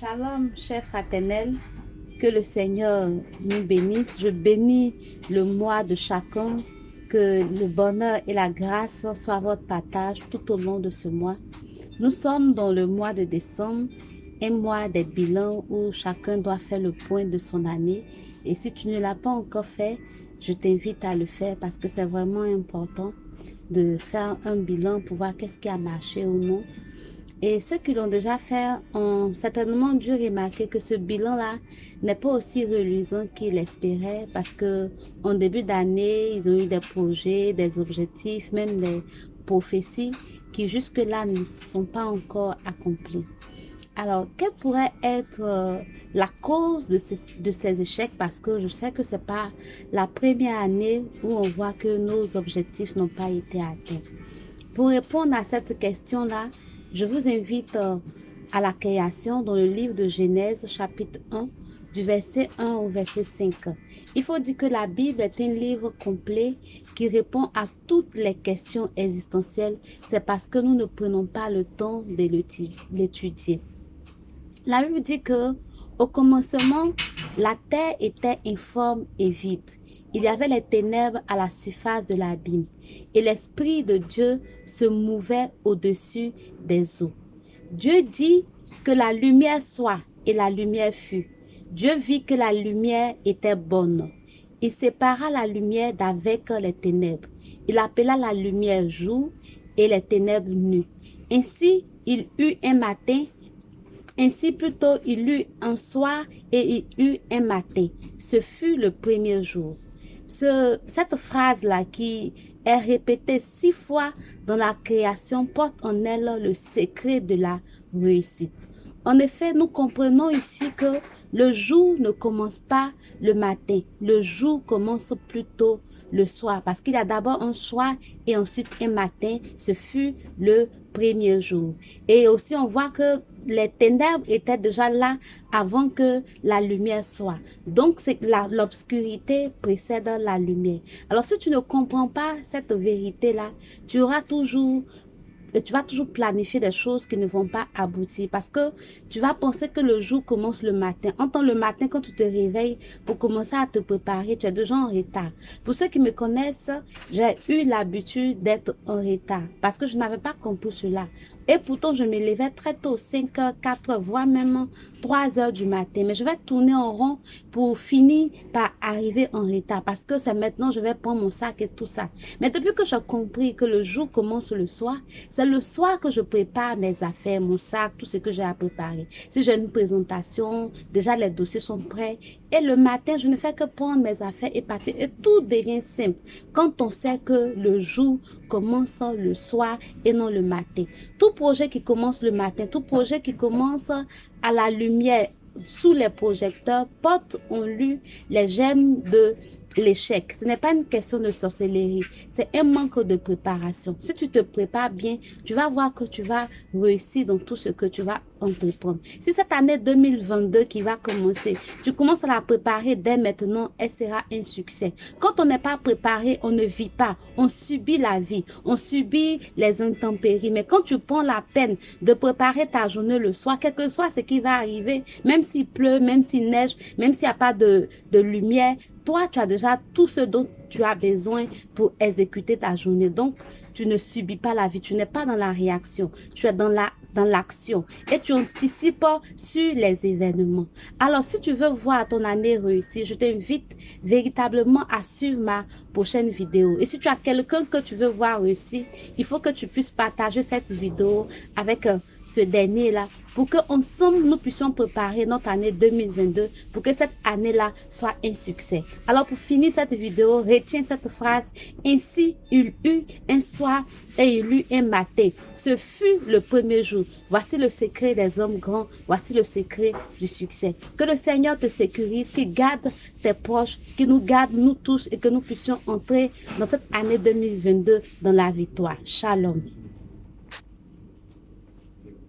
Shalom, chers fraternels, que le Seigneur nous bénisse. Je bénis le mois de chacun, que le bonheur et la grâce soient votre partage tout au long de ce mois. Nous sommes dans le mois de décembre, un mois des bilans où chacun doit faire le point de son année. Et si tu ne l'as pas encore fait, je t'invite à le faire parce que c'est vraiment important de faire un bilan pour voir qu'est-ce qui a marché ou non. Et ceux qui l'ont déjà fait ont certainement dû remarquer que ce bilan-là n'est pas aussi reluisant qu'ils l'espéraient parce que en début d'année, ils ont eu des projets, des objectifs, même des prophéties qui jusque-là ne sont pas encore accomplis. Alors, quelle pourrait être la cause de ces échecs? Parce que je sais que ce n'est pas la première année où on voit que nos objectifs n'ont pas été atteints. Pour répondre à cette question-là, je vous invite à la création dans le livre de Genèse, chapitre 1, du verset 1 au verset 5. Il faut dire que la Bible est un livre complet qui répond à toutes les questions existentielles. C'est parce que nous ne prenons pas le temps de l'étudier. La Bible dit que au commencement, la terre était informe et vide. Il y avait les ténèbres à la surface de l'abîme et l'Esprit de Dieu se mouvait au-dessus des eaux. Dieu dit que la lumière soit et la lumière fut. Dieu vit que la lumière était bonne. Il sépara la lumière d'avec les ténèbres. Il appela la lumière jour et les ténèbres nuit. Ainsi, il eut un matin. Ainsi plutôt il eut un soir et il eut un matin. Ce fut le premier jour. Cette phrase-là qui est répétée 6 fois dans la création porte en elle le secret de la réussite. En effet, nous comprenons ici que le jour ne commence pas le matin. Le jour commence plutôt le soir parce qu'il y a d'abord un soir et ensuite un matin. Ce fut le premier jour. Et aussi, on voit que les ténèbres étaient déjà là avant que la lumière soit. Donc, l'obscurité précède la lumière. Alors, si tu ne comprends pas cette vérité-là, tu vas toujours planifier des choses qui ne vont pas aboutir parce que tu vas penser que le jour commence le matin. Entends le matin quand tu te réveilles pour commencer à te préparer, tu es déjà en retard. Pour ceux qui me connaissent, j'ai eu l'habitude d'être en retard parce que je n'avais pas compris cela. Et pourtant, je me levais très tôt, 5 heures, 4 heures, voire même 3 heures du matin. Mais je vais tourner en rond pour finir par arriver en retard parce que c'est maintenant je vais prendre mon sac et tout ça. Mais depuis que j'ai compris que le jour commence le soir, c'est le soir que je prépare mes affaires, mon sac, tout ce que j'ai à préparer. Si j'ai une présentation, déjà les dossiers sont prêts. Et le matin, je ne fais que prendre mes affaires et partir. Et tout devient simple quand on sait que le jour commence le soir et non le matin. Tout projet qui commence le matin, tout projet qui commence à la lumière, sous les projecteurs, porte en lui les germes de l'échec. Ce n'est pas une question de sorcellerie, c'est un manque de préparation. Si tu te prépares bien, tu vas voir que tu vas réussir dans tout ce que tu vas entreprendre. Si cette année 2022 qui va commencer, tu commences à la préparer dès maintenant, elle sera un succès. Quand on n'est pas préparé, on ne vit pas, on subit la vie, on subit les intempéries. Mais quand tu prends la peine de préparer ta journée le soir, quel que soit ce qui va arriver, même s'il pleut, même s'il neige, même s'il n'y a pas de lumière, toi, tu as déjà tout ce dont tu as besoin pour exécuter ta journée. Donc, tu ne subis pas la vie, tu n'es pas dans la réaction, tu es dans l'action et tu anticipes sur les événements. Alors, si tu veux voir ton année réussir, je t'invite véritablement à suivre ma prochaine vidéo. Et si tu as quelqu'un que tu veux voir réussir, il faut que tu puisses partager cette vidéo avec ce dernier-là pour qu'ensemble nous puissions préparer notre année 2022 pour que cette année-là soit un succès. Alors pour finir cette vidéo, retiens cette phrase: ainsi il eut un soir et il eut un matin. Ce fut le premier jour. Voici le secret des hommes grands. Voici le secret du succès. Que le Seigneur te sécurise, qu'il garde tes proches, qu'il nous garde nous tous et que nous puissions entrer dans cette année 2022 dans la victoire. Shalom.